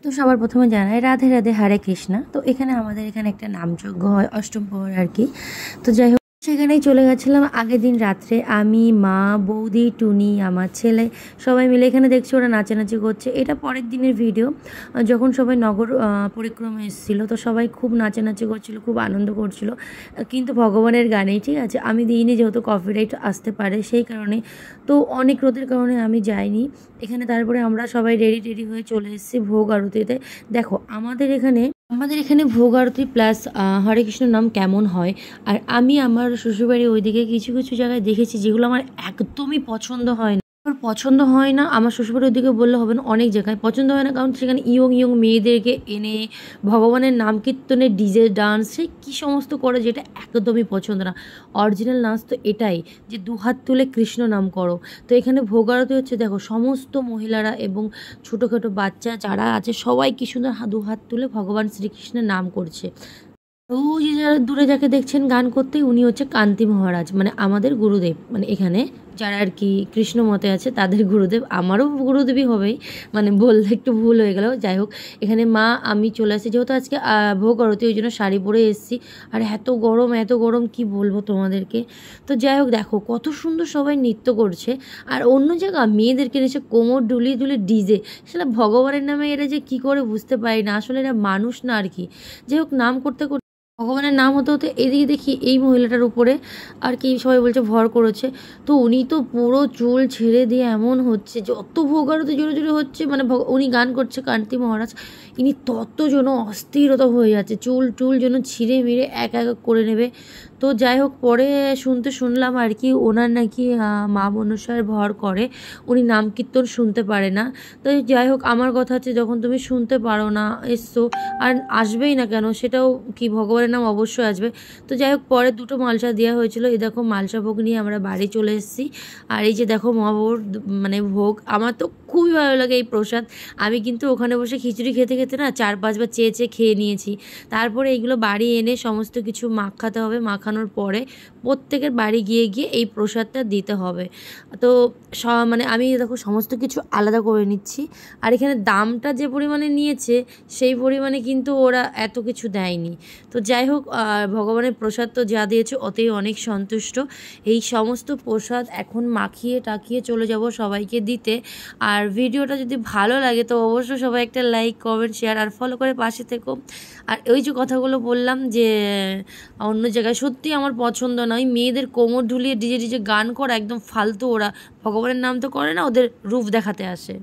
তো সবার প্রথমে জানাই রাধে রাধে, হরে কৃষ্ণা। তো এখানে আমাদের এখানে একটা নামযজ্ঞ হয় অষ্টম প্রহর আর কি। তো যাই হোক, সেখানেই চলে গেছিলাম আগের দিন রাত্রে। আমি, মা, বৌদি, টুনি, আমার ছেলে সবাই মিলে। এখানে দেখছি ওরা নাচানাচি করছে। এটা পরের দিনের ভিডিও, যখন সবাই নগর পরিক্রমা এসেছিলো। তো সবাই খুব নাচানাচি করছিল, খুব আনন্দ করছিল, কিন্তু ভগবানের গানেই, ঠিক আছে। আমি দিইনি যেহেতু কপিরাইট আসতে পারে সেই কারণে। তো অনেক রোদের কারণে আমি যাইনি এখানে। তারপরে আমরা সবাই রেডি হয়ে চলে এসেছি ভোগ আরতিতে। দেখো আমাদের এখানে ভোগ আরতি প্লাস হরে কৃষ্ণ নাম কেমন হয়। আর আমি আমার শ্বশুরবাড়ি ওইদিকে কিছু কিছু জায়গায় দেখেছি যেগুলো আমার একদমই পছন্দ হয় না। পছন্দ হয় না আমার শ্বশুরবাড়ির ওদিকে বললে হবে না, অনেক জায়গায় পছন্দ হয় না। কারণ সেখানে ইয়ং মেয়েদেরকে এনে ভগবানের নাম কীর্তনে ডিজে ডান্স সে কী সমস্ত করে, যেটা একদমই পছন্দ না। অরিজিনাল নাচ তো এটাই যে দুহাত তুলে কৃষ্ণ নাম করো। তো এখানে ভোগ আরতি হচ্ছে, দেখো সমস্ত মহিলারা এবং ছোটোখাটো বাচ্চা যারা আছে সবাই কি সুন্দর দুহাত তুলে ভগবান শ্রীকৃষ্ণের নাম করছে। ওই যে যারা দূরে যাকে দেখছেন গান করতে, উনি হচ্ছে কান্তি মহারাজ, মানে আমাদের গুরুদেব। মানে এখানে যারা আর কি কৃষ্ণ মতে আছে তাদের গুরুদেব, আমারও গুরুদেবই হবেই, মানে বললে একটু ভুল হয়ে গেল। যাই হোক, এখানে মা আমি চলে আসি, যেহেতু আজকে ভোগ আরতি ওই জন্য শাড়ি পরে এসেছি। আর এত গরম কি বলবো তোমাদেরকে। তো যাই হোক, দেখো কত সুন্দর সবাই নৃত্য করছে। আর অন্য জায়গা মেয়েদেরকে এসে কোমর দুলিয়ে ডিজে, সেটা ভগবানের নামে এরা যে কী করে বুঝতে পারি না, আসলে এরা মানুষ না আর কি। যাই হোক, নাম করতে ভগবানের নাম হতে হতে এদিকে দেখি এই মহিলাটার উপরে আর কি সবাই বলছে ভর করেছে। তো উনি তো পুরো চুল ছেড়ে দিয়ে এমন হচ্ছে, যত ভোগ আরতি জোরে হচ্ছে, মানে উনি গান করছে কান্তি মহারাজ, ইনি তত যেন অস্থিরতা হয়ে যাচ্ছে, চুল যেন ছিঁড়ে মিড়ে এক করে নেবে। তো যাই হোক, পরে শুনলাম আর কি ওনার নাকি মা মনসার ভর করে, উনি নাম কীর্তন শুনতে পারে না। তো যাই হোক, আমার কথা হচ্ছে যখন তুমি শুনতে পারো না এসছো, আর আসবেই না কেন, সেটাও কি ভগবানের নাম অবশ্যই আসবে। তো যাই হোক, পরে দুটো মালসা দেওয়া হয়েছিল। এই দেখো মালসা ভোগ নিয়ে আমরা বাড়ি চলে এসেছি। আর এই যে দেখো মহাপ্রভুর মানে ভোগ, আমার তো খুবই ভালো লাগে এই প্রসাদ। আমি কিন্তু ওখানে বসে খিচুড়ি খেতে খেতে না 4-5 বার চেয়ে খেয়ে নিয়েছি। তারপরে এইগুলো বাড়ি এনে সমস্ত কিছু মাখাতে হবে, মাখানোর পরে প্রত্যেকের বাড়ি গিয়ে এই প্রসাদটা দিতে হবে। তো মানে আমি দেখো সমস্ত কিছু আলাদা করে নিচ্ছি। আর এখানে দামটা যে পরিমাণে নিয়েছে সেই পরিমাণে কিন্তু ওরা এত কিছু দেয়নি। তো যাই হোক, ভগবানের প্রসাদ তো যা দিয়েছে ওতেই অনেক সন্তুষ্ট। এই সমস্ত প্রসাদ এখন মাখিয়ে টাকিয়ে চলে যাব সবাইকে দিতে। আর ভিডিওটা যদি ভালো লাগে তো অবশ্যই সবাই একটা লাইক, কমেন্ট, শেয়ার আর ফলো করে পাশে থেকো। আর ওই যে কথাগুলো বললাম যে অন্য জায়গায় সত্যি আমার পছন্দ নয়, মেয়েদের কোমর ঢুলিয়ে ডিজে গান করা একদম ফালতু। ওরা ভগবানের নাম তো করে না, ওদের রূপ দেখাতে আসে।